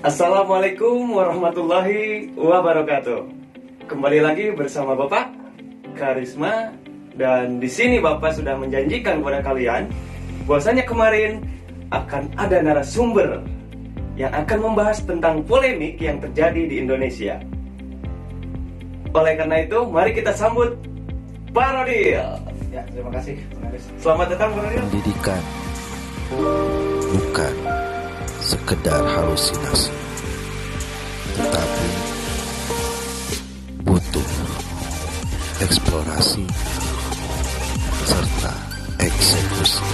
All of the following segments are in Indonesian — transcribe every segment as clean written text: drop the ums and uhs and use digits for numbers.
Assalamualaikum warahmatullahi wabarakatuh. Kembali lagi bersama Bapak Karisma, dan di sini Bapak sudah menjanjikan kepada kalian bahwasanya kemarin akan ada narasumber yang akan membahas tentang polemik yang terjadi di Indonesia. Oleh karena itu, mari kita sambut Pak Rodil. Ya, terima kasih. Selamat datang Pak Rodil. Pendidikan bukan sekedar halusinasi, tetapi butuh eksplorasi serta eksekusi.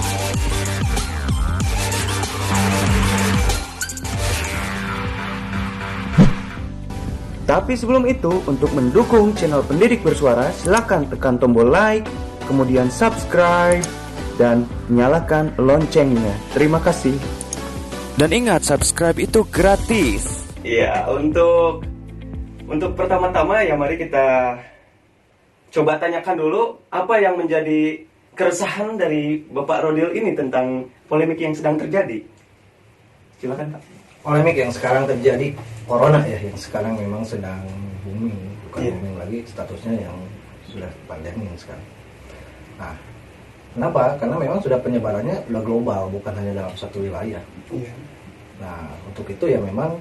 Tapi sebelum itu, untuk mendukung channel Pendidik Bersuara, silakan tekan tombol like, kemudian subscribe, dan nyalakan loncengnya. Terima kasih. Dan ingat, subscribe itu gratis. Iya, untuk pertama-tama ya mari kita coba tanyakan dulu apa yang menjadi keresahan dari Bapak Rodil ini tentang polemik yang sedang terjadi. Silakan Pak. Polemik yang sekarang terjadi, corona ya, yang sekarang memang sedang booming, bukan booming lagi, statusnya yang sudah pandemi sekarang. Nah, kenapa? Karena memang sudah penyebarannya sudah global, bukan hanya dalam satu wilayah. Nah, untuk itu ya memang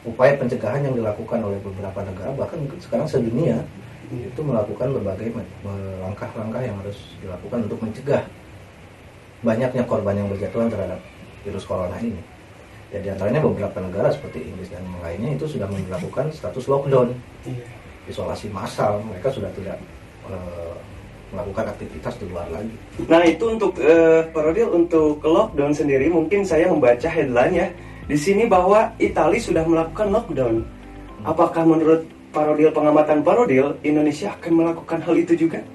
upaya pencegahan yang dilakukan oleh beberapa negara, bahkan sekarang sedunia, itu melakukan berbagai langkah-langkah yang harus dilakukan untuk mencegah banyaknya korban yang berjatuhan terhadap virus corona ini. Ya, di antaranya beberapa negara seperti Inggris dan lainnya itu sudah melakukan status lockdown, isolasi massal. Mereka sudah tidak melakukan aktivitas di luar lagi. Nah, itu untuk Pak Rodil, untuk lockdown sendiri, mungkin saya membaca headline ya di sini bahwa Italia sudah melakukan lockdown. Apakah menurut Pak Rodil, pengamatan Pak Rodil, Indonesia akan melakukan hal itu juga?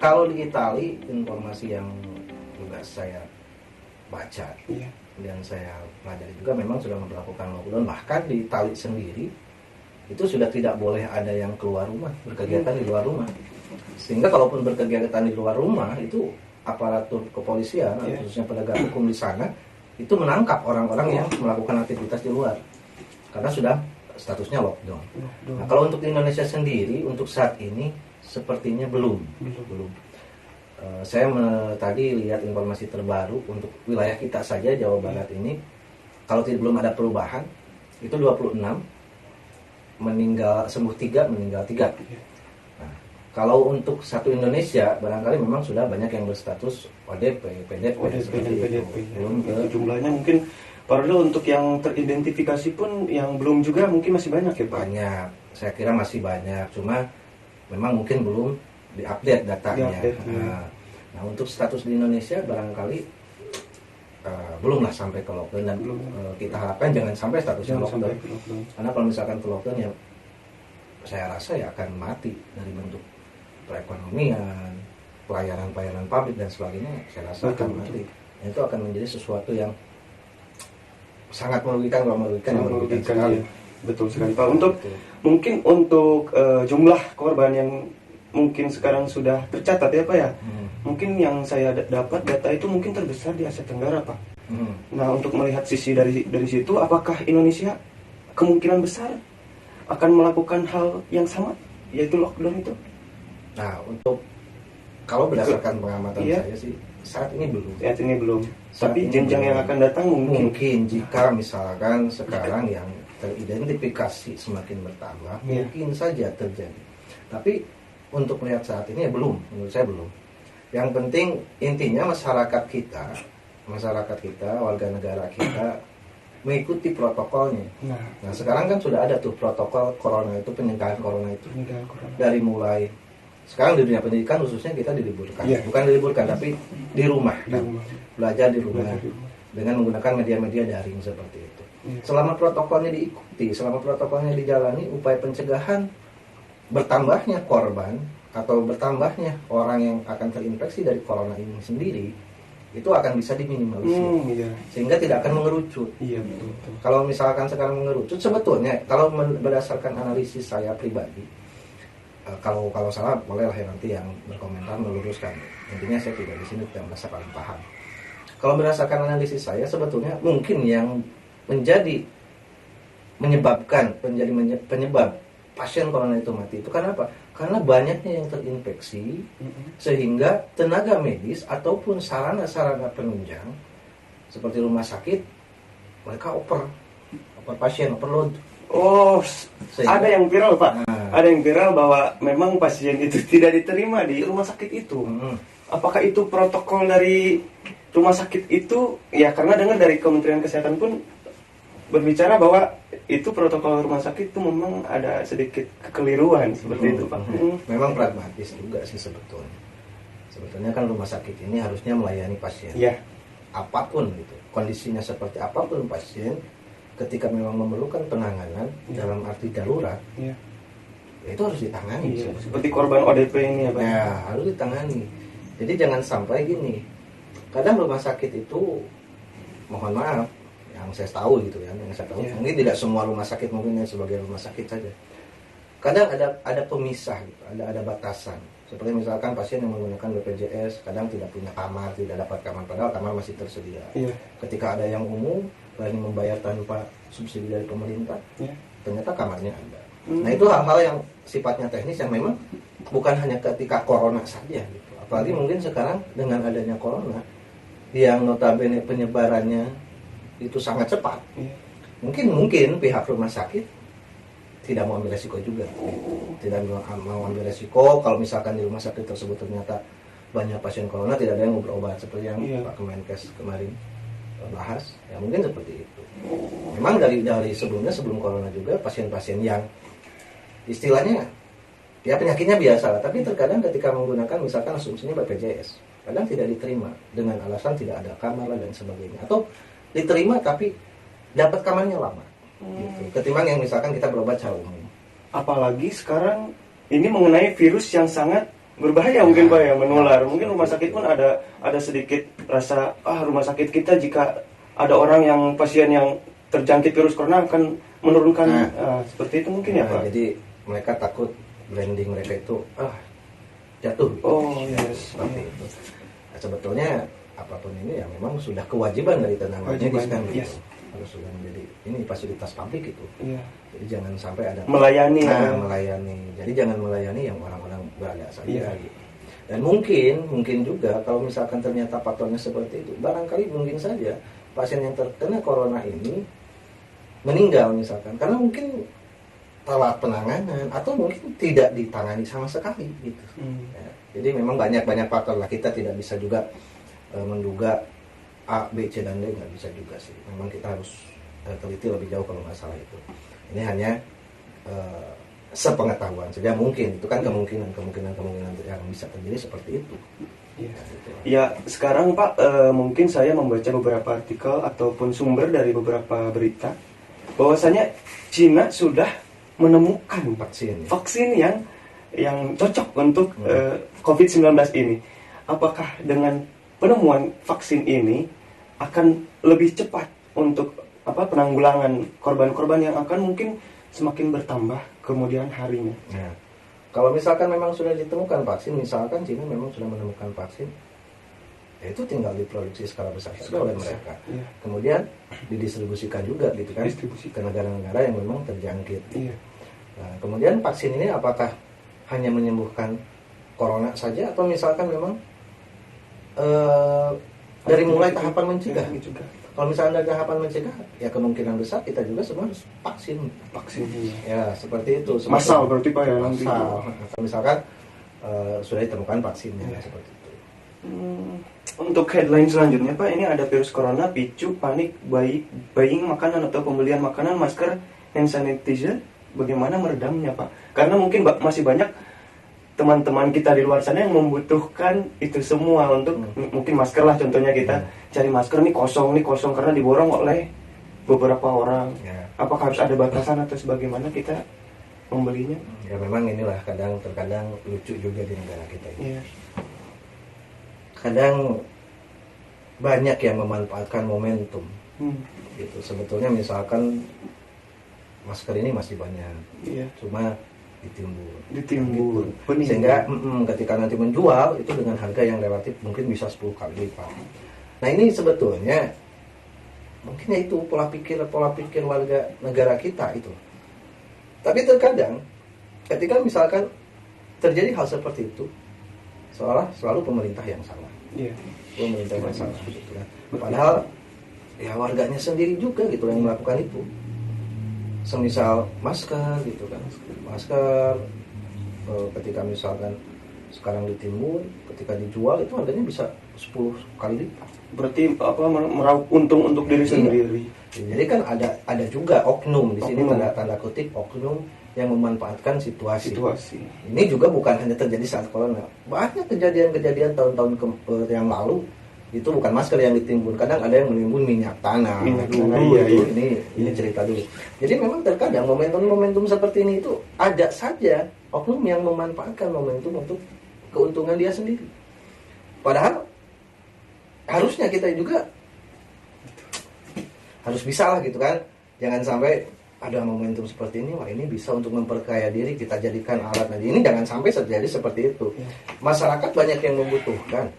Kalau di Italia, informasi yang juga saya baca dan saya pelajari juga memang sudah melakukan lockdown. Bahkan di Italia sendiri itu sudah tidak boleh ada yang keluar rumah, berkegiatan di luar rumah. Sehingga kalaupun berkegiatan di luar rumah, itu aparatur kepolisian, khususnya penegak hukum di sana, itu menangkap orang-orang yang melakukan aktivitas di luar, karena sudah statusnya lockdown. Nah, kalau untuk di Indonesia sendiri, untuk saat ini sepertinya belum. Saya tadi lihat informasi terbaru untuk wilayah kita saja, Jawa Barat ini, kalau belum ada perubahan, itu 26, sembuh 3, meninggal 3. Nah, kalau untuk satu Indonesia, barangkali memang sudah banyak yang berstatus ODP, PDP, Belum ke jumlahnya mungkin Pak Rodil, untuk yang teridentifikasi pun yang belum juga mungkin masih banyak ya Pak? Banyak, saya kira masih banyak, cuma memang mungkin belum diupdate datanya. Nah, untuk status di Indonesia barangkali belumlah sampai ke lockdown, dan kita harapkan jangan sampai statusnya lockdown. Karena kalau misalkan ke lockdown ya saya rasa ya akan mati dari bentuk perekonomian, pelayanan publik dan sebagainya. Saya rasa akan mati. Itu akan menjadi sesuatu yang sangat merugikan sekali. Ya. Betul sekali Pak. Mungkin untuk jumlah korban yang mungkin sekarang sudah tercatat ya Pak ya. Mungkin yang saya dapat data itu mungkin terbesar di Asia Tenggara Pak. Nah, untuk melihat sisi dari situ, apakah Indonesia kemungkinan besar akan melakukan hal yang sama, yaitu lockdown itu? Nah, untuk kalau berdasarkan pengamatan saya sih saat ini belum. Tapi jenjang yang akan datang mungkin jika misalkan sekarang yang teridentifikasi semakin bertambah, mungkin saja terjadi. Tapi untuk melihat saat ini ya belum, menurut saya belum. Yang penting intinya masyarakat kita, warga negara kita mengikuti protokolnya. Nah, sekarang kan sudah ada tuh protokol corona itu, pencegahan corona itu. Dari mulai sekarang di dunia pendidikan khususnya kita diliburkan. Bukan diliburkan tapi di rumah. Belajar di rumah dengan menggunakan media-media daring seperti itu. Selama protokolnya diikuti, selama protokolnya dijalani, upaya pencegahan bertambahnya korban atau bertambahnya orang yang akan terinfeksi dari corona ini sendiri itu akan bisa diminimalisir, sehingga tidak akan mengerucut. Betul. Kalau misalkan sekarang mengerucut, sebetulnya kalau berdasarkan analisis saya pribadi, kalau salah bolehlah ya nanti yang berkomentar meluruskan. Intinya saya tidak di sini tidak merasa paling paham. Kalau berdasarkan analisis saya, sebetulnya mungkin yang menjadi menyebabkan penyebab pasien corona itu mati itu karena apa? Karena banyaknya yang terinfeksi sehingga tenaga medis ataupun sarana-sarana penunjang seperti rumah sakit mereka over pasien, overload. Oh, Sehingga, ada yang viral Pak. Ada yang viral bahwa memang pasien itu tidak diterima di rumah sakit itu. Apakah itu protokol dari rumah sakit itu? Ya karena dengar dari Kementerian Kesehatan pun berbicara bahwa itu protokol rumah sakit itu memang ada sedikit kekeliruan seperti itu Pak. Memang pragmatis juga sih sebetulnya. Sebetulnya kan rumah sakit ini harusnya melayani pasien. Iya. Apapun gitu, kondisinya seperti apapun pasien, ketika memang memerlukan penanganan dalam arti darurat, ya itu harus ditangani. Seperti korban ODP ini ya Pak. Ya harus ditangani. Jadi jangan sampai gini. Kadang rumah sakit itu, mohon maaf, yang saya tahu gitu ya, yang saya tahu mungkin tidak semua rumah sakit mungkin sebagai rumah sakit saja. Kadang ada pemisah gitu, ada batasan. Seperti misalkan pasien yang menggunakan BPJS kadang tidak punya kamar, tidak dapat kamar padahal kamar masih tersedia. Ketika ada yang umum berani membayar tanpa subsidi dari pemerintah, ternyata kamarnya ada. Nah itu hal-hal yang sifatnya teknis yang memang bukan hanya ketika corona saja gitu. Apalagi mungkin sekarang dengan adanya corona yang notabene penyebarannya itu sangat cepat. Mungkin pihak rumah sakit tidak mau ambil resiko juga. Tidak mau ambil resiko kalau misalkan di rumah sakit tersebut ternyata banyak pasien corona tidak ada yang mau berobat seperti yang Pak Kemenkes kemarin bahas. Ya mungkin seperti itu. Memang dari sebelum corona juga pasien-pasien yang istilahnya ya penyakitnya biasa lah, tapi terkadang ketika menggunakan misalkan asumsinya BPJS kadang tidak diterima dengan alasan tidak ada kamar dan sebagainya, atau diterima tapi dapat kamarnya lama gitu. Ketimbang yang misalkan kita berobat secara umum. Apalagi sekarang ini mengenai virus yang sangat berbahaya mungkin Pak ya, menular. Mungkin rumah sakit pun ada sedikit rasa rumah sakit kita jika ada orang yang pasien yang terjangkit virus corona akan menurunkan seperti itu mungkin ya Pak. Jadi mereka takut branding mereka itu jatuh. Seperti itu. Nah, sebetulnya apapun ini ya memang sudah kewajiban dari tenaga medis kan gitu. Harus sudah menjadi ini fasilitas publik itu. Jadi jangan sampai ada melayani. Jadi jangan melayani yang orang-orang berada saja gitu. Dan mungkin juga kalau misalkan ternyata faktornya seperti itu, barangkali mungkin saja pasien yang terkena corona ini meninggal misalkan karena mungkin telat penanganan atau mungkin tidak ditangani sama sekali gitu. Ya, jadi memang banyak faktor lah, kita tidak bisa juga menduga A, B, C dan D, nggak bisa juga sih. Memang kita harus teliti lebih jauh kalau masalah itu. Ini hanya sepengetahuan saja mungkin itu kan kemungkinan yang bisa terjadi seperti itu. Ya sekarang Pak mungkin saya membaca beberapa artikel ataupun sumber dari beberapa berita bahwasanya Cina sudah menemukan vaksin yang cocok untuk COVID-19 ini. Apakah dengan penemuan vaksin ini akan lebih cepat untuk penanggulangan korban-korban yang akan mungkin semakin bertambah kemudian harinya? Nah, kalau misalkan memang sudah ditemukan vaksin, misalkan Cina memang sudah menemukan vaksin, ya itu tinggal diproduksi skala besar oleh mereka. Kemudian didistribusikan juga gitu kan ke negara-negara yang memang terjangkit. Nah, kemudian vaksin ini apakah hanya menyembuhkan corona saja atau misalkan memang dari mulai tahapan mencegah juga. Kalau misalnya dari tahapan mencegah, ya kemungkinan besar kita juga semua harus vaksin. Ya seperti itu. Massal berarti Pak ya nanti. Misalkan sudah ditemukan vaksinnya seperti itu. Untuk headline selanjutnya Pak, ini ada virus corona picu panik buying makanan atau pembelian makanan, masker, hand sanitizer. Bagaimana meredamnya Pak? Karena mungkin masih banyak teman-teman kita di luar sana yang membutuhkan itu semua untuk mungkin masker lah contohnya, kita cari masker nih kosong karena diborong oleh beberapa orang. Apakah harus ada batasan atau sebagaimana kita membelinya? Ya memang inilah terkadang lucu juga di negara kita ini. Kadang banyak yang memanfaatkan momentum. Gitu. Sebetulnya misalkan masker ini masih banyak, cuma ditimbun. Sehingga ketika nanti menjual itu dengan harga yang relatif mungkin bisa 10 kali lipat. Nah ini sebetulnya mungkin ya itu pola pikir warga negara kita itu. Tapi terkadang ketika misalkan terjadi hal seperti itu, seolah selalu pemerintah yang salah. Iya. Pemerintah yang salah gitu kan. Padahal ya warganya sendiri juga gitu yang melakukan itu. Semisal masker gitu kan. Masker ketika misalkan sekarang ditimbun, ketika dijual itu harganya bisa 10 kali lipat. Berarti meraup untung untuk diri sendiri. Jadi kan ada juga oknum di sini, tanda kutip oknum yang memanfaatkan situasi. Ini juga bukan hanya terjadi saat corona. Banyak kejadian-kejadian tahun-tahun yang lalu itu bukan masker yang ditimbun. Kadang ada yang menimbun minyak tanah. Ini cerita dulu. Jadi memang terkadang momentum-momentum seperti ini itu ada saja oknum yang memanfaatkan momentum untuk keuntungan dia sendiri. Padahal harusnya kita juga harus bisa lah gitu kan. Jangan sampai ada momentum seperti ini, wah ini bisa untuk memperkaya diri, kita jadikan alat. Nah ini jangan sampai terjadi seperti itu. Masyarakat banyak yang membutuhkan.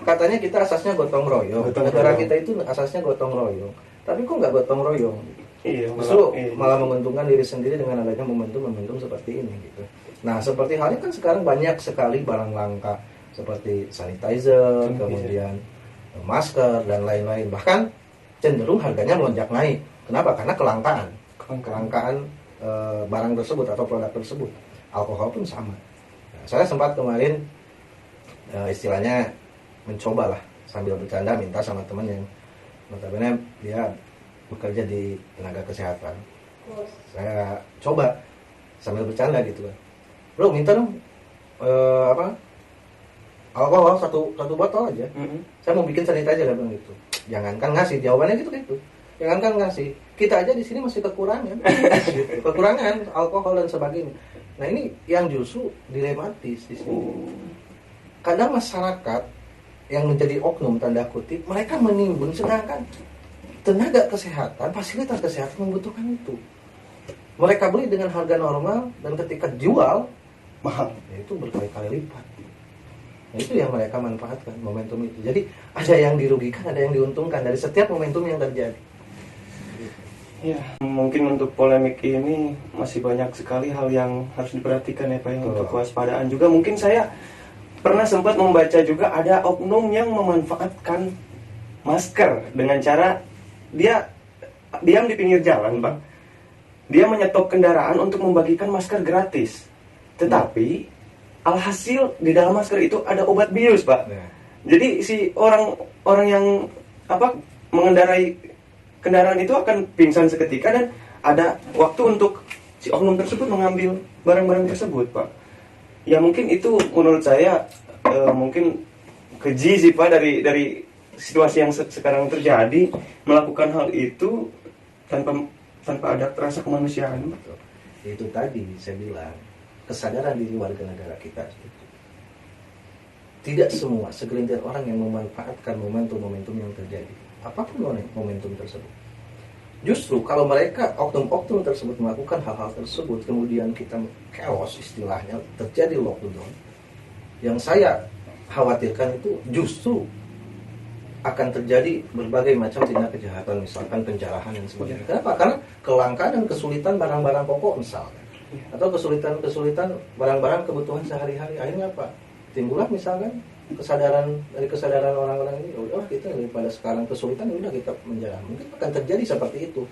Katanya kita asasnya gotong royong. Negara kita itu asasnya gotong royong. Tapi kok nggak gotong royong? Justru malah menguntungkan diri sendiri dengan adanya momentum seperti ini gitu. Nah seperti halnya kan sekarang banyak sekali barang langka seperti sanitizer, kemudian masker dan lain-lain. Bahkan cenderung harganya melonjak naik. Kenapa? Karena kelangkaan barang tersebut atau produk tersebut. Alkohol pun sama. Nah, saya sempat kemarin istilahnya mencoba lah sambil bercanda minta sama teman yang notabene dia bekerja di tenaga kesehatan. Saya coba sambil bercanda gitu kan. Bro minta dong alkohol satu botol aja. Saya mau bikin sanitizer aja bilang gitu. Jangankan ngasih, jawabannya gitu. Jangankan ngasih, kita aja di sini masih kekurangan. Kekurangan alkohol dan sebagainya. Nah, ini yang justru dilematis di sini. Kadang masyarakat yang menjadi oknum tanda kutip, mereka menimbun sedangkan tenaga kesehatan, fasilitas kesehatan membutuhkan itu. Mereka beli dengan harga normal dan ketika jual mahal, itu berkali-kali lipat. Nah, itu yang mereka manfaatkan momentum itu. Jadi ada yang dirugikan, ada yang diuntungkan dari setiap momentum yang terjadi. Ya, mungkin untuk polemik ini masih banyak sekali hal yang harus diperhatikan ya Pak, untuk kewaspadaan juga. Mungkin saya pernah sempat membaca juga ada oknum yang memanfaatkan masker dengan cara dia diam di pinggir jalan, Pak. Dia menyetop kendaraan untuk membagikan masker gratis. Tetapi alhasil di dalam masker itu ada obat bius, Pak. Jadi si orang yang mengendarai kendaraan itu akan pingsan seketika dan ada waktu untuk si oknum tersebut mengambil barang-barang tersebut, Pak. Ya mungkin itu menurut saya mungkin keji sih Pak dari situasi yang sekarang terjadi, melakukan hal itu tanpa ada rasa kemanusiaan. Itu tadi saya bilang kesadaran diri warga negara kita. Tidak semua segelintir orang yang memanfaatkan momentum-momentum yang terjadi. Apapun momentum tersebut. Justru kalau mereka oknum-oknum tersebut melakukan hal-hal tersebut, kemudian kita chaos istilahnya, terjadi lockdown, yang saya khawatirkan itu justru akan terjadi berbagai macam tindak kejahatan, misalkan penjarahan dan sebagainya. Kenapa? Karena kelangkaan dan kesulitan barang-barang pokok misalkan, atau kesulitan barang-barang kebutuhan sehari-hari. Akhirnya apa? Timbullah misalkan kesadaran orang-orang ini, udah kita daripada sekarang kesulitan, udah kita menjarah. Mungkin akan terjadi seperti itu.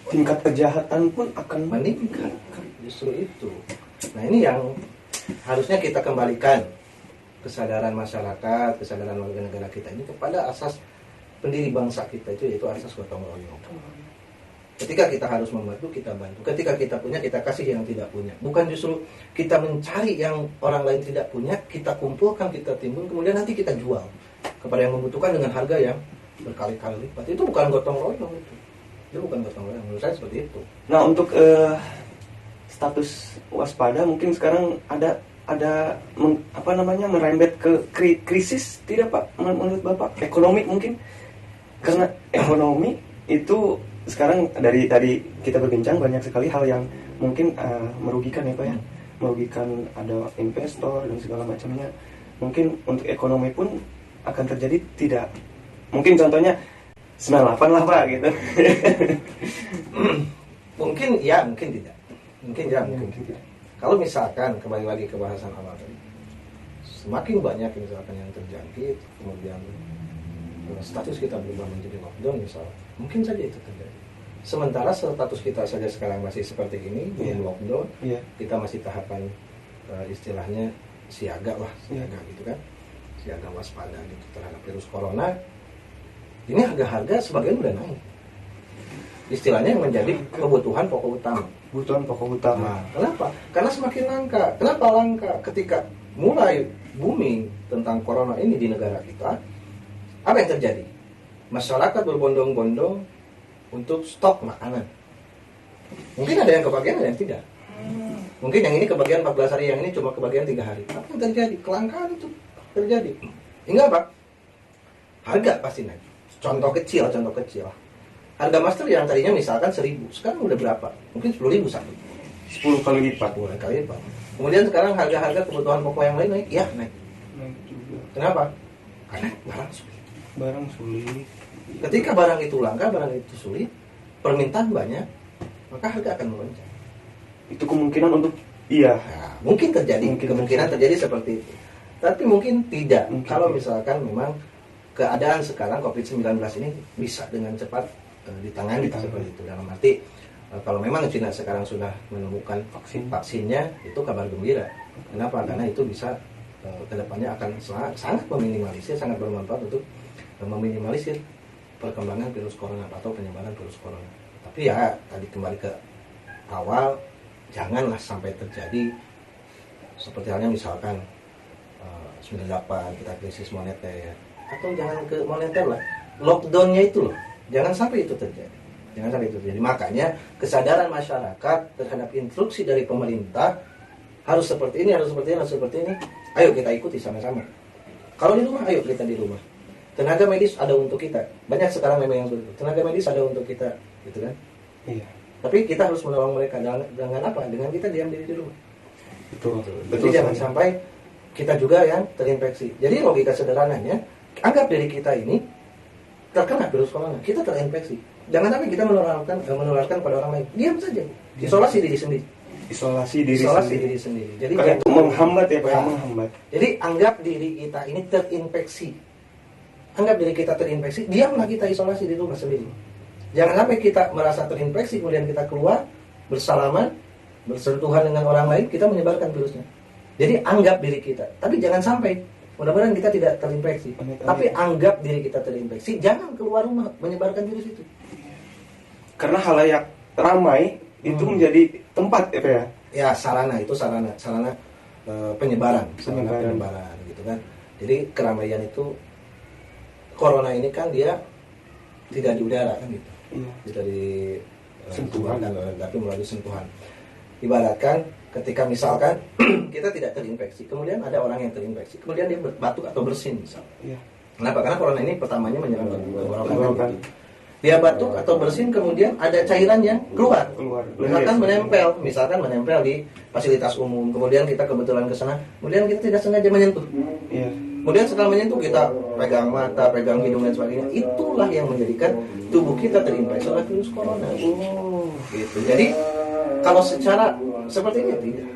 Tingkat kejahatan pun akan meningkat. Justru itu. Nah ini yang harusnya kita kembalikan kesadaran masyarakat, kesadaran warga negara kita ini kepada asas pendiri bangsa kita itu, yaitu asas gotong royong. Ketika kita harus membantu, kita bantu. Ketika kita punya, kita kasih yang tidak punya. Bukan justru kita mencari yang orang lain tidak punya, kita kumpulkan, kita timbun, kemudian nanti kita jual kepada yang membutuhkan dengan harga yang berkali-kali lipat. Itu bukan gotong royong itu. Itu bukan gotong royong. Menurut saya seperti itu. Nah, untuk status waspada mungkin sekarang ada merembet ke krisis tidak Pak? Menurut Bapak ekonomi mungkin, karena ekonomi itu sekarang dari tadi kita berbincang banyak sekali hal yang mungkin merugikan ya Pak ya, merugikan ada investor dan segala macamnya. Mungkin untuk ekonomi pun akan terjadi tidak. Mungkin contohnya 98 lah Pak gitu. Mungkin ya, mungkin tidak. Mungkin ya, mungkin tidak. Kalau misalkan kembali lagi ke bahasan awal tadi, semakin banyak misalkan yang terjangkit, kemudian status kita berubah menjadi lockdown misalnya, mungkin saja itu terjadi. Sementara status kita saja sekarang masih seperti ini, belum lockdown, kita masih tahapan istilahnya siaga gitu kan, siaga waspada gitu terhadap virus corona. Ini harga-harga sebagian udah naik. Istilahnya yang menjadi kebutuhan pokok utama. Kebutuhan pokok utama. Nah, kenapa? Karena semakin langka. Kenapa langka? Ketika mulai booming tentang corona ini di negara kita, apa yang terjadi? Masyarakat berbondong-bondong untuk stok makanan. Mungkin ada yang kebagian, ada yang tidak. Mungkin yang ini kebagian 14 hari, yang ini cuma kebagian 3 hari. Apa yang terjadi? Kelangkaan itu terjadi. Hingga apa? Harga pasti naik. Contoh kecil. Harga masker yang tadinya misalkan 1.000, sekarang udah berapa? Mungkin 10.000 satu. 10 kali lipat. Kemudian sekarang harga-harga kebutuhan pokok yang lain naik. Ya, naik. Naik juga. Kenapa? Karena barang sulit. Ketika barang itu langka, barang itu sulit, permintaan banyak, maka harga akan melonjak. Itu kemungkinan untuk Nah, mungkin terjadi, kemungkinan terjadi seperti itu. Tapi mungkin tidak. Kalau misalkan memang keadaan sekarang COVID-19 ini bisa dengan cepat ditangani seperti itu. Dalam arti kalau memang China sekarang sudah menemukan vaksinnya, itu kabar gembira. Kenapa? Karena itu bisa kedepannya akan sangat meminimalisir, sangat bermanfaat untuk meminimalisir perkembangan virus corona atau penyebaran virus corona. Tapi ya tadi kembali ke awal, janganlah sampai terjadi seperti halnya misalkan 98 kita krisis moneter, atau jangan ke moneter lah, lockdownnya itu loh, jangan sampai itu terjadi. Makanya kesadaran masyarakat terhadap instruksi dari pemerintah harus seperti ini, harus seperti ini. Ayo kita ikuti sama-sama. Kalau di rumah, ayo kita di rumah. Tenaga medis ada untuk kita. Banyak sekarang memang yang begitu. Tenaga medis ada untuk kita, gitu kan? Iya. Tapi kita harus menolong mereka dengan apa? Dengan kita diam diri di rumah. Betul. Jadi jangan sampai kita juga yang terinfeksi. Jadi logika sederhananya, anggap diri kita ini terkena virus corona, kita terinfeksi. Jangan sampai kita menularkan pada orang lain. Diam saja. Isolasi diri sendiri. Isolasi diri sendiri. Jadi karena itu menghambat ya Pak, menghambat. Jadi anggap diri kita ini terinfeksi. Diamlah kita isolasi di rumah sendiri. Jangan sampai kita merasa terinfeksi, kemudian kita keluar, bersalaman, bersentuhan dengan orang lain, kita menyebarkan virusnya. Jadi anggap diri kita. Tapi jangan sampai, mudah-mudahan kita tidak terinfeksi. Tapi anggap diri kita terinfeksi, jangan keluar rumah menyebarkan virus itu. Karena halayak ramai itu menjadi tempat ya Pak ya? Ya, sarana penyebaran gitu kan. Jadi keramaian itu, corona ini kan dia tidak di udara kan gitu. Tidak di sentuhan, tapi melalui sentuhan. Ibaratkan ketika misalkan kita tidak terinfeksi, kemudian ada orang yang terinfeksi, kemudian dia batuk atau bersin misalnya. Kenapa? Karena corona ini pertamanya menyerang tenggorokan. Dia batuk atau bersin, kemudian ada cairan yang keluar. Misalkan menempel di fasilitas umum, kemudian kita kebetulan ke sana, kemudian kita tidak sengaja menyentuh. Kemudian setelah menyentuh kita pegang mata, pegang hidung dan sebagainya. Itulah yang menjadikan tubuh kita terinfeksi oleh virus corona. Gitu. Jadi kalau secara seperti ini tidak.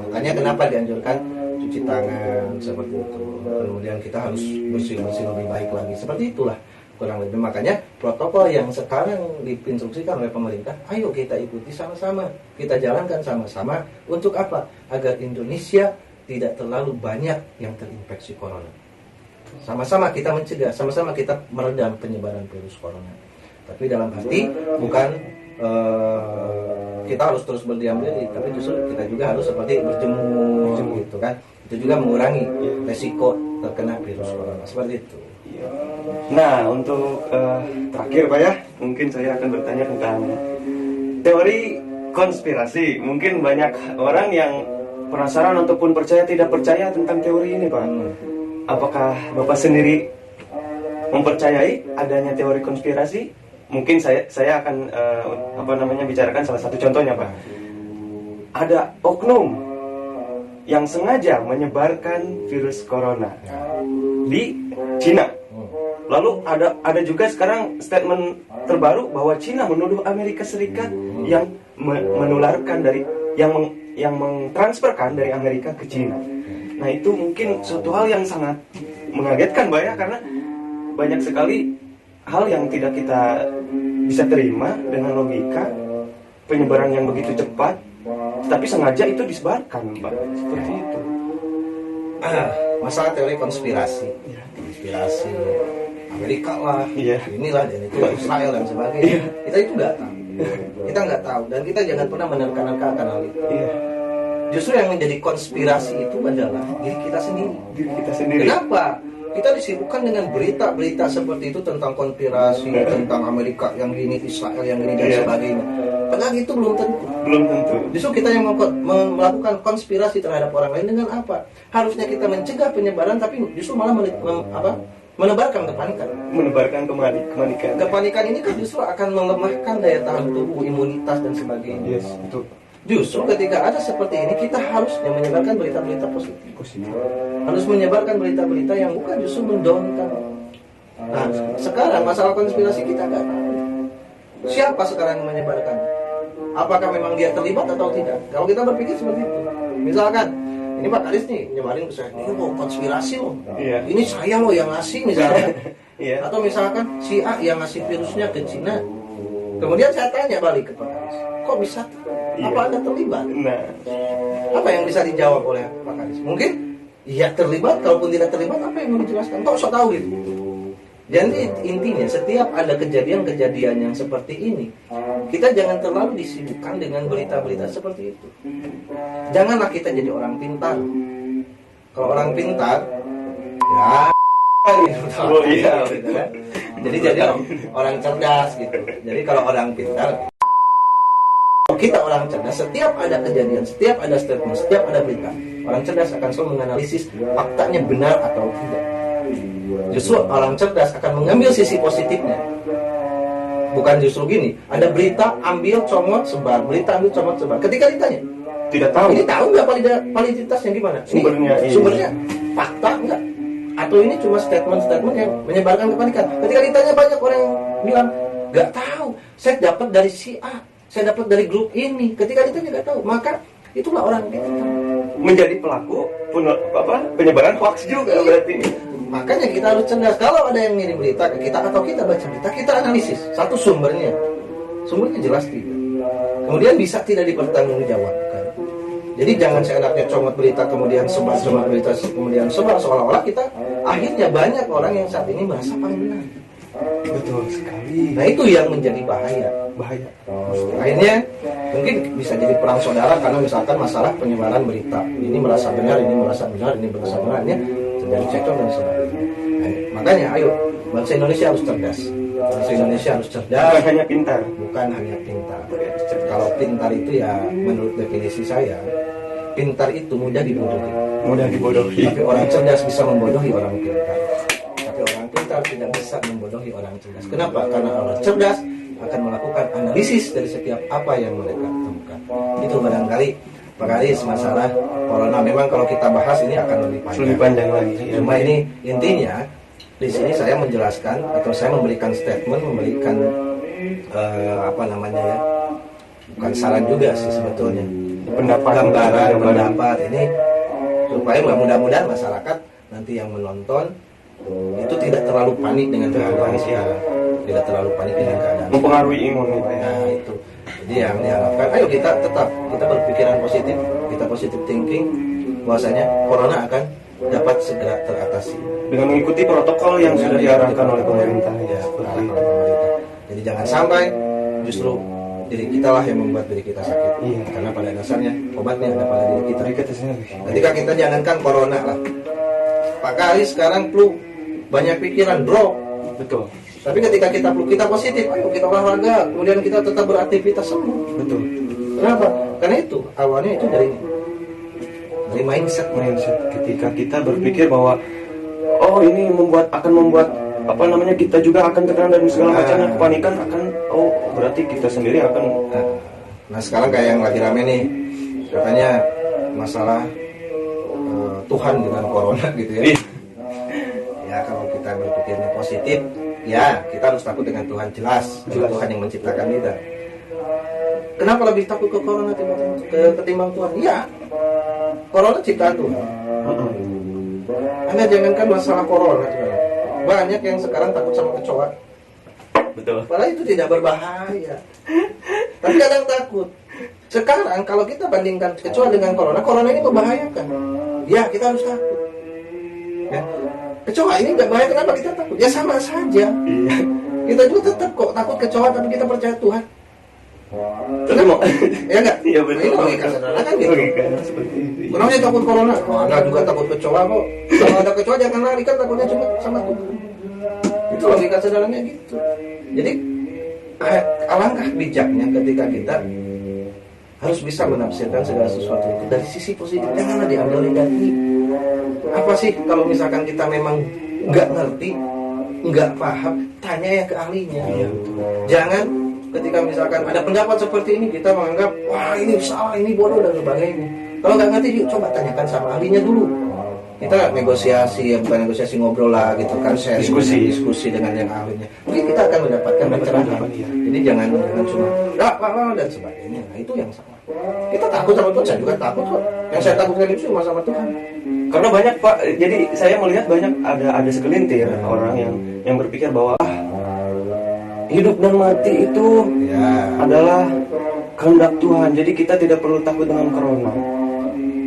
Makanya kenapa dianjurkan cuci tangan seperti itu. Kemudian kita harus bersih lebih baik lagi. Seperti itulah kurang lebih. Makanya protokol yang sekarang diinstruksikan oleh pemerintah, ayo kita ikuti sama-sama, kita jalankan sama-sama. Untuk apa? Agar Indonesia tidak terlalu banyak yang terinfeksi corona. Sama-sama kita mencegah, sama-sama kita meredam penyebaran virus corona. Tapi dalam arti bukan kita harus terus berdiam diri, tapi justru kita juga harus seperti berjemur gitu kan. Itu juga mengurangi resiko terkena virus corona seperti itu. Nah, untuk terakhir Pak ya, mungkin saya akan bertanya tentang teori konspirasi. Mungkin banyak orang yang penasaran ataupun tidak percaya tentang teori ini Pak. Apakah Bapak sendiri mempercayai adanya teori konspirasi? Mungkin saya akan bicarakan salah satu contohnya Pak. Ada oknum yang sengaja menyebarkan virus corona di Cina. Lalu ada juga sekarang statement terbaru bahwa Cina menuduh Amerika Serikat yang menularkan dari yang mentransferkan dari Amerika ke Cina. Nah itu mungkin suatu hal yang sangat mengagetkan Mbak ya, karena banyak sekali hal yang tidak kita bisa terima dengan logika penyebaran yang begitu cepat, tapi sengaja itu disebarkan Mbak, seperti itu. Masalah teori konspirasi Amerika lah, inilah dan itu Israel dan sebagainya. Kita itu nggak tahu dan kita jangan pernah menerka-nerkakan hal itu. Justru yang menjadi konspirasi itu adalah diri kita sendiri. Kenapa? Kita disibukkan dengan berita-berita seperti itu tentang konspirasi, tentang Amerika yang gini, Israel yang gini dan sebagainya. Padahal itu belum tentu. Justru kita yang melakukan konspirasi terhadap orang lain dengan apa? Harusnya kita mencegah penyebaran, tapi justru malah menebarkan kepanikan. Kepanikan ini kan justru akan melemahkan daya tahan tubuh, imunitas dan sebagainya. Yes, betul. Justru ketika ada seperti ini, kita harusnya menyebarkan berita-berita positif. Harus menyebarkan berita-berita yang bukan justru mendownkan. Nah, sekarang masalah konspirasi kita nggak tahu. Siapa sekarang yang menyebarkan? Apakah memang dia terlibat atau tidak? Kalau kita berpikir seperti itu, misalkan ini Pak Karis nih nyebarin ke saya, ini kok konspirasi loh. Ini saya loh yang ngasih misalnya. Atau misalkan si A yang ngasih virusnya ke Cina. Kemudian saya tanya balik ke Pak Karis, kok bisa? Apa Anda terlibat? Nah, apa yang bisa dijawab oleh Pak Karis? Mungkin ya terlibat, kalaupun tidak terlibat apa yang mau dijelaskan? Kok so tahu gitu? Jadi intinya setiap ada kejadian-kejadian yang seperti ini, kita jangan terlalu disibukkan dengan berita-berita seperti itu. Janganlah kita jadi orang pintar. Kalau orang pintar, ya gitu kan. Jadi orang cerdas gitu. Jadi kalau orang pintar, kita orang cerdas, setiap ada kejadian, setiap ada statement, setiap ada berita, orang cerdas akan selalu menganalisis faktanya benar atau tidak. Justru orang cerdas akan mengambil sisi positifnya. Bukan justru gini, ada berita, ambil, comot, sebar. Berita, ambil, comot, sebar. Ketika ditanya, tidak tahu. Ini tahu nggak validitasnya gimana? Sumbernya fakta nggak? Atau ini cuma statement-statement yang menyebarkan kepanikan? Ketika ditanya banyak orang yang bilang, nggak tahu. Saya dapat dari si A. Saya dapat dari grup ini. Ketika ditanya nggak tahu, maka itulah orang kita menjadi pelaku penyebaran hoax juga berarti. Makanya kita harus cerdas. Kalau ada yang ngirim berita ke kita atau kita baca berita, kita analisis satu sumbernya jelas tidak. Kemudian bisa tidak dipertanggungjawabkan. Jadi jangan seenaknya comot berita kemudian sebar berita kemudian sebar, seolah-olah kita akhirnya banyak orang yang saat ini merasa paling benar. Betul sekali. Nah itu yang menjadi bahaya. Akhirnya mungkin bisa jadi perang saudara karena misalkan masalah penyebaran berita. Ini merasa benar, ini merasa benar, ini merasa benarnya terjadi cekcok dan sebagainya. Nah, makanya ayo bangsa Indonesia harus cerdas. Bangsa Indonesia harus cerdas. Bukan hanya pintar. Kalau pintar itu ya menurut definisi saya, pintar itu mudah dibodohi. Tapi orang cerdas bisa membodohi orang pintar. Tapi orang pintar tidak bisa membodohi orang cerdas. Kenapa? Karena orang cerdas akan melakukan analisis dari setiap apa yang mereka temukan. Itu barangkali Pak Karis masalah corona. Memang kalau kita bahas ini akan lebih panjang lagi. Cuma ini intinya di sini saya menjelaskan atau saya memberikan statement, memberikan bukan saran juga sih sebetulnya, pendapat ini supaya mudah-mudahan masyarakat nanti yang menonton itu tidak terlalu panik dengan keadaan sekarang, tidak terlalu panik dengan keadaan mempengaruhi imun. Nah itu jadi yang diharapkan, ayo kita berpikiran positif, kita positive thinking bahwasanya corona akan dapat segera teratasi dengan mengikuti protokol yang sudah diarahkan oleh pemerintah. Jadi jangan sampai justru diri kita lah yang membuat diri kita sakit. Karena pada dasarnya obatnya ada pada diri kita. Ketika kita jangankan corona lah, Pak Karis sekarang flu, banyak pikiran drop. Betul. Tapi ketika kita flu, kita positif, ayo kita olahraga, kemudian kita tetap beraktivitas sembuh. Betul. Kenapa? Karena itu awalnya itu dari mindset. Ketika kita berpikir bahwa ini akan membuat kita juga akan terkena dan segala macamnya, kepanikan akan berarti kita sendiri akan. Nah sekarang kayak yang lagi rame nih, katanya masalah Tuhan dengan corona gitu ya. Ya kalau kita berpikirnya positif positif, ya kita harus takut dengan Tuhan, jelas. Tuhan yang menciptakan kita. Kenapa lebih takut ke corona ketimbang Tuhan? Iya, corona ciptaan Tuhan. Anda jangankan masalah corona, banyak yang sekarang takut sama kecoa. Betul. Padahal itu tidak berbahaya, tapi kadang takut. Sekarang kalau kita bandingkan kecoa dengan corona ini membahayakan. Ya, kita harus takut. Ya. Kecoa ini nggak bahaya, kenapa kita takut? Ya sama saja. Iya. Kita juga tetap kok takut kecoa, tapi kita percaya Tuhan. Tapi mau Ya nggak? iya betul. Ini logika sederhana kan gitu. Logika seperti itu. Kenapa sih takut corona? Oh, Anda juga takut kecoa kok. Kalau ada kecoa jangan lari, kan takutnya cuma sama Tuhan. Itu logika sederhananya gitu. Jadi alangkah bijaknya ketika kita harus bisa menafsirkan segala sesuatu itu dari sisi positif. Janganlah diambil negatif. Apa sih kalau misalkan kita memang nggak ngerti, nggak paham, tanya ya ke ahlinya. Iya. Jangan ketika misalkan ada pendapat seperti ini kita menganggap wah ini salah, ini bodoh dan sebagainya. Kalau nggak ngerti yuk coba tanyakan sama ahlinya dulu. Kita negosiasi, ya bukan negosiasi, ngobrol lah gitu kan, sharing, diskusi dengan yang ahlinya. Mungkin kita akan mendapatkan pencerahan. Jadi jangan cuma dan sebagainya. Nah itu yang salah. Kita takut sama Tuhan, saya juga takut kok. Yang saya takutkan itu cuma sama Tuhan. Karena banyak Pak, jadi saya melihat banyak ada segelintir orang yang berpikir bahwa hidup dan mati itu adalah kehendak Tuhan. Jadi kita tidak perlu takut dengan corona.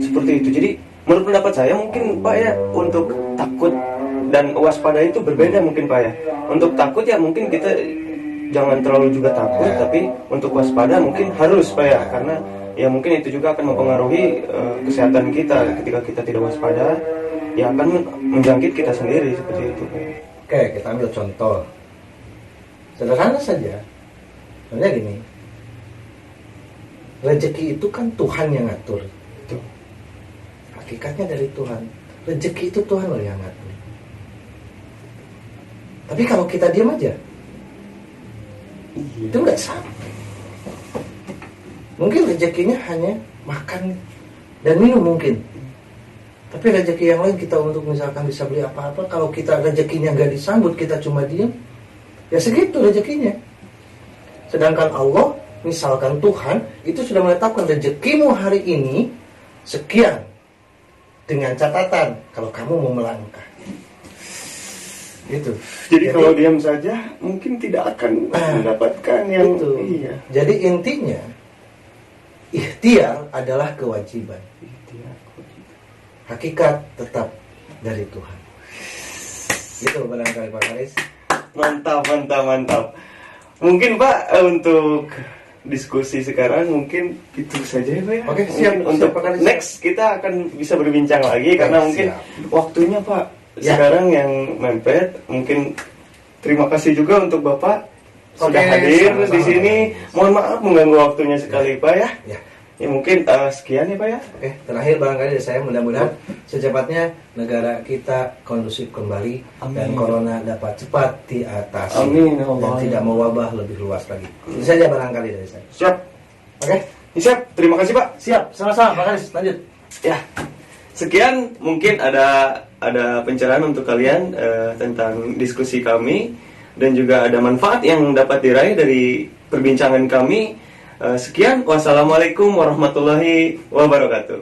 Seperti itu. Jadi menurut pendapat saya mungkin Pak ya, untuk takut dan waspada itu berbeda mungkin Pak ya. Untuk takut ya mungkin kita jangan terlalu juga takut, tapi untuk waspada mungkin harus Pak ya, karena ya mungkin itu juga akan mempengaruhi kesehatan kita. Ketika kita tidak waspada, ya akan menjangkit kita sendiri seperti itu Pak. Oke, kita ambil contoh sederhana saja. Soalnya gini, rezeki itu kan Tuhan yang ngatur. Hakikatnya dari Tuhan. Rezeki itu Tuhan loh yang ngatur. Tapi kalau kita diam aja, itu nggak sampai. Mungkin rezekinya hanya makan dan minum mungkin. Tapi rezeki yang lain kita untuk misalkan bisa beli apa-apa, kalau kita rezekinya nggak disambut, kita cuma diam, ya segitu rezekinya. Sedangkan Allah, misalkan Tuhan, itu sudah menetapkan rezekimu hari ini sekian. Dengan catatan kalau kamu mau melangkah. Gitu. Jadi kalau diam saja mungkin tidak akan mendapatkan yang itu. Iya. Jadi intinya ikhtiar adalah kewajiban. Hakikat tetap dari Tuhan. Itu barangkali Pak Karis. Mantap. Mungkin Pak untuk diskusi sekarang mungkin itu saja ya Pak ya. Oke, siap. Untuk Pak Karis. next kita akan bisa berbincang lagi karena mungkin waktunya Pak sekarang yang mepet. Mungkin terima kasih juga untuk Bapak sudah hadir di sini. Mohon maaf mengganggu waktunya sekali Pak ya. Ya mungkin sekian ya Pak ya. Oke, terakhir barangkali dari saya, mudah-mudahan secepatnya negara kita kondusif kembali. Amin. Dan corona dapat cepat diatasi. Amin. Dan tidak mewabah lebih luas lagi. Itu saja barangkali dari saya. Siap. Oke, siap. Terima kasih Pak. Siap, sama-sama Pak Karis. Lanjut. Ya. Sekian mungkin ada pencerahan untuk kalian tentang diskusi kami dan juga ada manfaat yang dapat diraih dari perbincangan kami. Sekian, wassalamualaikum warahmatullahi wabarakatuh.